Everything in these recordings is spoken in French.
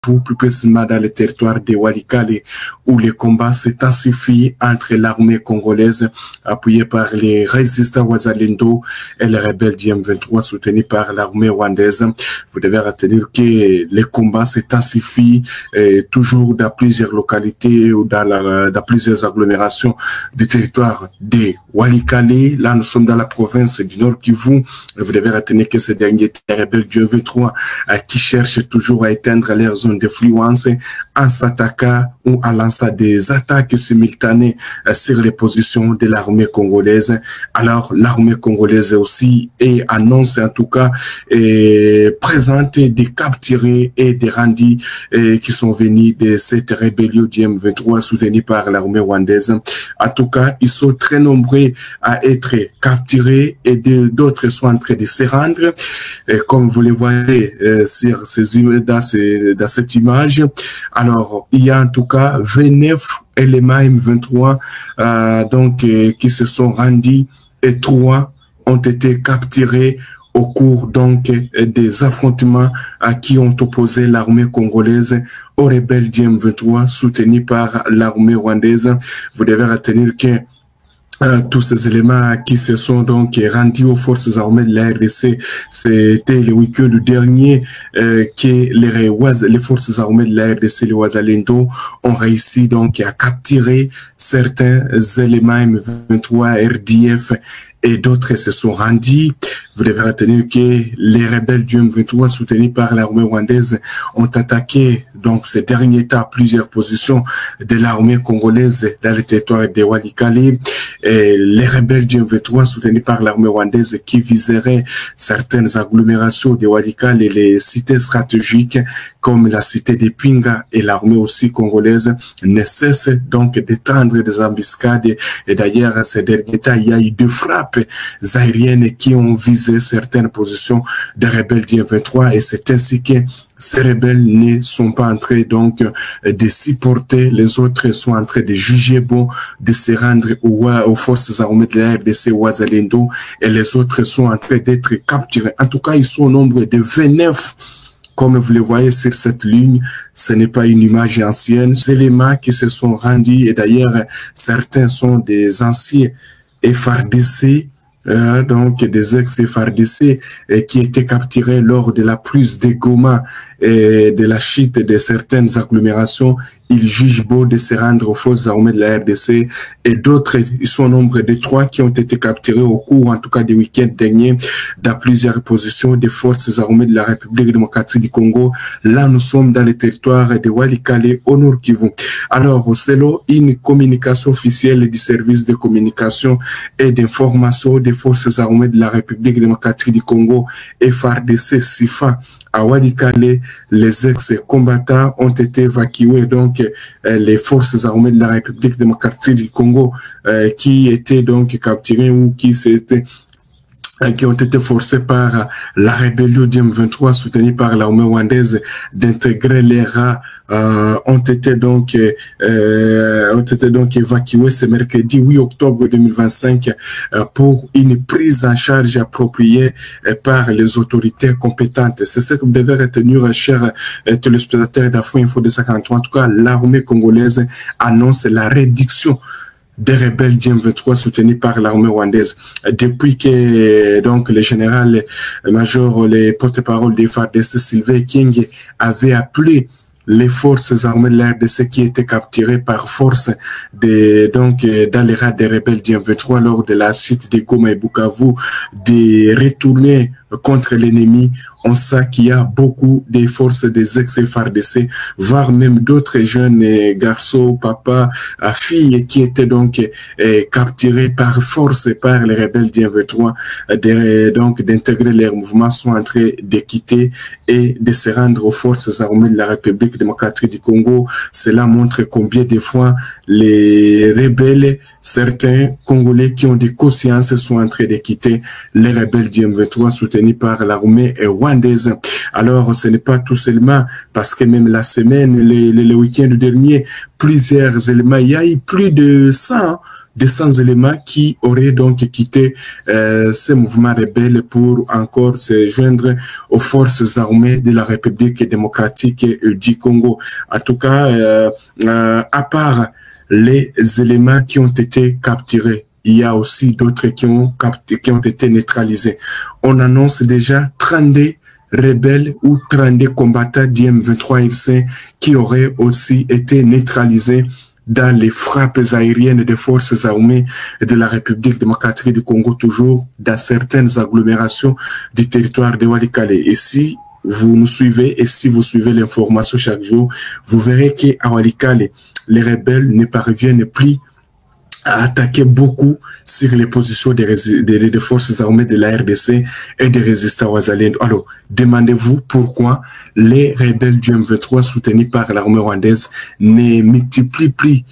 Bukavu, plus précisément dans le territoire de Walikale, où les combats s'intensifient entre l'armée congolaise, appuyée par les résistants Wazalendo, et les rebelles du M23, soutenus par l'armée rwandaise. Vous devez retenir que les combats s'intensifient toujours dans plusieurs localités ou dans plusieurs agglomérations du territoire de Walikale. Là, nous sommes dans la province du Nord Kivu. Vous devez retenir que ces derniers rebelles du M23 qui cherchent toujours à éteindre leur zone d'influence en s'attaquant ou en lançant des attaques simultanées sur les positions de l'armée congolaise. Alors, l'armée congolaise aussi annonce en tout cas présente des capturés et des rendus qui sont venus de cette rébellion du M23 soutenue par l'armée rwandaise. En tout cas, ils sont très nombreux à être capturés et d'autres sont en train de se rendre. Et comme vous le voyez sur dans cette image, alors il y a en tout cas 29 éléments M23 qui se sont rendus et 3 ont été capturés au cours donc des affrontements qui ont opposé l'armée congolaise aux rebelles du M23 soutenus par l'armée rwandaise. Vous devez retenir que tous ces éléments qui se sont donc rendus aux forces armées de la RDC, c'était le week-end dernier que les forces armées de la RDC, les Wazalendo, ont réussi donc à capturer certains éléments M23, RDF et d'autres se sont rendus. Vous devez retenir que les rebelles du M23 soutenus par l'armée rwandaise ont attaqué donc ces derniers temps plusieurs positions de l'armée congolaise dans le territoire de Walikale. Et les rebelles du M23 soutenus par l'armée rwandaise qui viseraient certaines agglomérations de Walikale et les cités stratégiques comme la cité de Pinga, et l'armée aussi congolaise ne cesse donc d'étendre des embuscades. Et d'ailleurs, ces derniers temps, il y a eu 2 frappes aériennes qui ont visé certaines positions des rebelles du M23, et c'est ainsi que ces rebelles ne sont pas en train donc de supporter, les autres sont en train de juger bon de se rendre aux forces armées de la RDC Wazalendo, et les autres sont en train d'être capturés. En tout cas, ils sont au nombre de 29. Comme vous le voyez sur cette ligne, ce n'est pas une image ancienne. Ces éléments qui se sont rendus, et d'ailleurs, certains sont des anciens FARDC, donc des ex-FARDC qui étaient capturés lors de la prise de Goma et de la chute de certaines agglomérations. Ils jugent beau de se rendre aux forces armées de la RDC, et d'autres, ils sont au nombre de 3 qui ont été capturés au cours, en tout cas, du week-end dernier, dans plusieurs positions des forces armées de la République démocratique du Congo. Là, nous sommes dans le territoire de Walikale, au Nord Kivu. Alors, selon une communication officielle du service de communication et d'information des forces armées de la République démocratique du Congo, FARDC SIFA, à Walikale, les ex-combattants ont été évacués, donc les forces armées de la République démocratique du Congo qui étaient donc capturés ou qui ont été forcés par la rébellion du M23 soutenue par l'armée rwandaise d'intégrer les rats ont été donc évacués ce mercredi 8 octobre 2025 pour une prise en charge appropriée par les autorités compétentes. C'est ce que vous devez retenir, chers téléspectateurs d'Afro-Info 243. En tout cas, l'armée congolaise annonce la réduction des rebelles du M23 soutenus par l'armée rwandaise. Depuis que donc le général-major, les porte-parole des FARDC, Sylvain King, avait appelé les forces armées de la RDC qui étaient capturées par force dans les rats des rebelles du M23 lors de la chute de Goma et Bukavu, de retourner contre l'ennemi. On sait qu'il y a beaucoup de forces des ex-FARDC, voire même d'autres jeunes garçons, papas, filles qui étaient donc capturés par force par les rebelles du M23, donc d'intégrer leurs mouvements, sont en train de quitter et de se rendre aux forces armées de la République démocratique du Congo. Cela montre combien de fois les rebelles, certains Congolais qui ont des consciences, sont en train de quitter les rebelles du M23 soutenus par l'armée rwandaise. Alors, ce n'est pas tout seulement parce que même la semaine, le week-end dernier, plusieurs éléments, il y a eu plus de 100 200 éléments qui auraient donc quitté ces mouvements rebelles pour encore se joindre aux forces armées de la République démocratique du Congo. En tout cas, à part les éléments qui ont été capturés, il y a aussi d'autres qui ont été neutralisés. On annonce déjà 32 rebelles ou 32 combattants d'IM23FC qui auraient aussi été neutralisés dans les frappes aériennes des forces armées de la République démocratique du Congo, toujours dans certaines agglomérations du territoire de Walikale. Et si vous nous suivez et si vous suivez l'information chaque jour, vous verrez qu'à Walikale, les rebelles ne parviennent plus à attaquer beaucoup sur les positions des forces armées de la RDC et des résistants Wazalendo. Alors, demandez-vous pourquoi les rebelles du M23 soutenus par l'armée rwandaise ne multiplient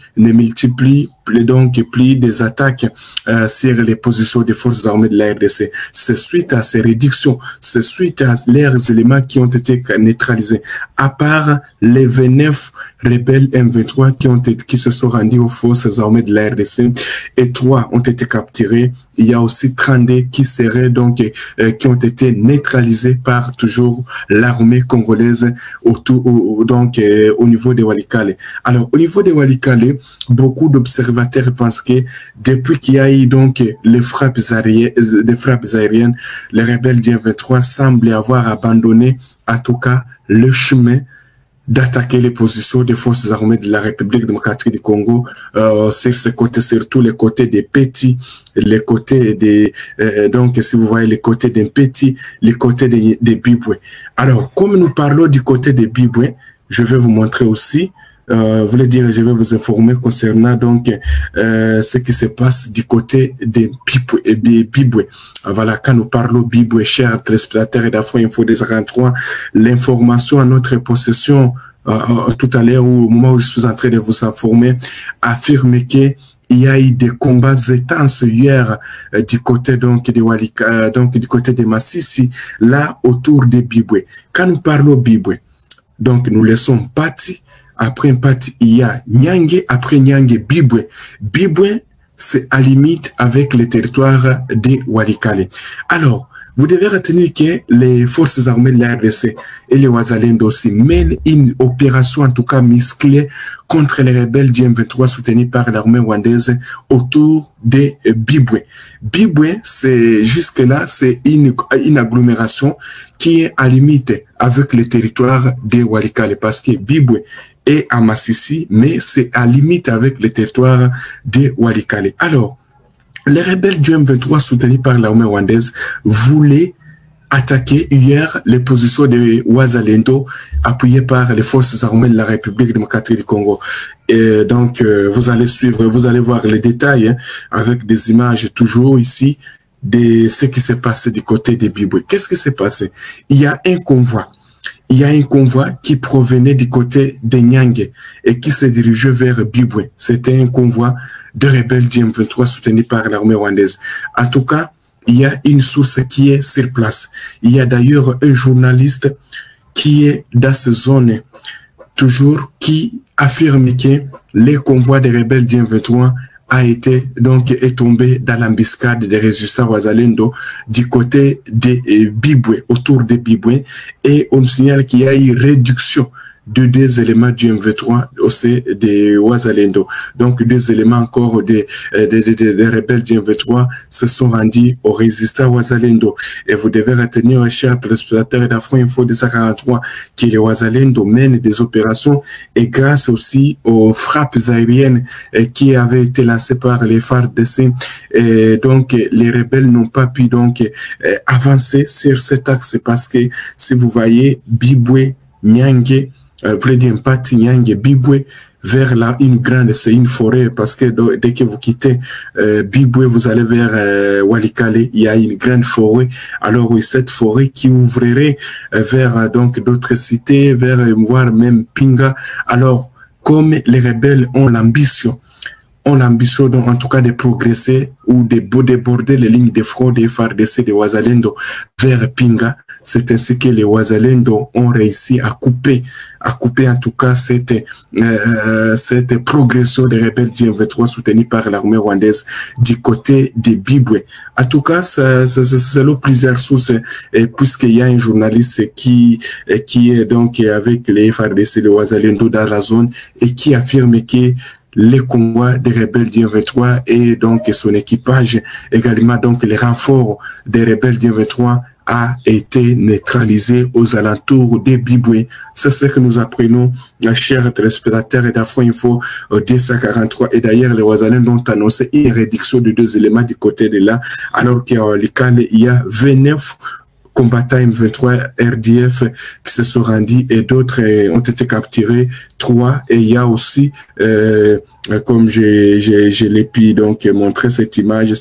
donc plus des attaques sur les positions des forces armées de la RDC. C'est suite à ces réductions, c'est suite à leurs éléments qui ont été neutralisés. À part les 29 rebelles M23 qui se sont rendus aux forces armées de la RDC et 3 ont été capturés. Il y a aussi 32 qui seraient donc qui ont été neutralisés par toujours l'armée congolaise au niveau de Walikale. Alors au niveau de Walikale, beaucoup d'observateurs pensent que depuis qu'il y a eu donc les frappes aériennes, les rebelles du M23 semblent avoir abandonné en tout cas le chemin d'attaquer les positions des forces armées de la République démocratique du Congo sur ces côtés, surtout les côtés des petits, les côtés des donc si vous voyez les côtés des petits, les côtés des Biboué. Alors comme nous parlons du côté des Biboué, je vais vous montrer aussi je vais vous informer concernant donc ce qui se passe du côté des Biboué. Voilà, quand nous parlons Biboué, chers téléspectateurs d'Afro Info des 43, l'information à notre possession tout à l'heure, au moment où je suis en train de vous informer, affirme que il y a eu des combats intenses hier du côté donc de Walika, donc du côté de Massissi, là autour des Biboué. Quand nous parlons Biboué, donc nous laissons Pati. Après Pati, il y a Nyange, après Nyange, Biboué. Biboué, c'est à limite avec le territoire de Walikale. Alors, vous devez retenir que les forces armées de la RDC et les Wazalendo aussi mènent une opération en tout cas musclée contre les rebelles du M23 soutenus par l'armée rwandaise autour de Biboué. Biboué, c'est jusque-là, c'est une agglomération qui est à limite avec le territoire de Walikale parce que Biboué et à Massissi, mais c'est à limite avec le territoire de Walikale. Alors, les rebelles du M23 soutenus par l'armée rwandaise voulaient attaquer hier les positions de Wazalendo appuyées par les forces armées de la République démocratique du Congo. Et donc, vous allez suivre, vous allez voir les détails avec des images toujours ici de ce qui s'est passé du côté de Biboué. Qu'est-ce qui s'est passé? Il y a un convoi. Il y a un convoi qui provenait du côté de Nyange et qui se dirigeait vers Biboué. C'était un convoi de rebelles du M23 soutenus par l'armée rwandaise. En tout cas, il y a une source qui est sur place. Il y a d'ailleurs un journaliste qui est dans cette zone, toujours, qui affirme que les convois des rebelles du M23 est tombé dans l'embuscade des résistants Wazalendo du côté de Biboué, autour de Biboué, et on signale qu'il y a eu réduction de 2 éléments du M23 aussi de Wazalendo. Donc 2 éléments encore des rebelles du M23 se sont rendus aux résistants Wazalendo. Et vous devez retenir, chers téléspectateurs d'Afro Info 243, que les Wazalendo mènent des opérations et grâce aussi aux frappes aériennes qui avaient été lancées par les FARDC. Et donc les rebelles n'ont pas pu donc avancer sur cet axe parce que si vous voyez Biboué, Nyange, vous voulez dire Pati, Nyange, Biboué, vers là, c'est une forêt, parce que dès que vous quittez Biboué, vous allez vers Walikale, il y a une grande forêt. Alors oui, cette forêt qui ouvrirait vers donc d'autres cités, vers voire même Pinga. Alors, comme les rebelles ont l'ambition en tout cas de progresser ou de déborder les lignes de front des FARDC de Wazalendo vers Pinga, C'est ainsi que les Wazalendo ont réussi à couper en tout cas cette progression des rebelles du M23 soutenus par l'armée rwandaise du côté des Biboué. En tout cas, selon plusieurs sources, puisqu'il y a un journaliste qui est donc avec les FARDC, les Wazalendo dans la zone et qui affirme que les convois des rebelles du M23 et donc son équipage, également donc les renforts des rebelles du M23 a été neutralisé aux alentours des Biboué. C'est ce que nous apprenons, chers téléspectateurs d'Afro Info 243. Et d'ailleurs, les Wazalendo ont annoncé une réduction de 2 éléments du côté de là, alors qu'il y a 29 combattants M23 RDF qui se sont rendus et d'autres ont été capturés, 3. Et il y a aussi, comme je l'ai pu donc montrer cette image,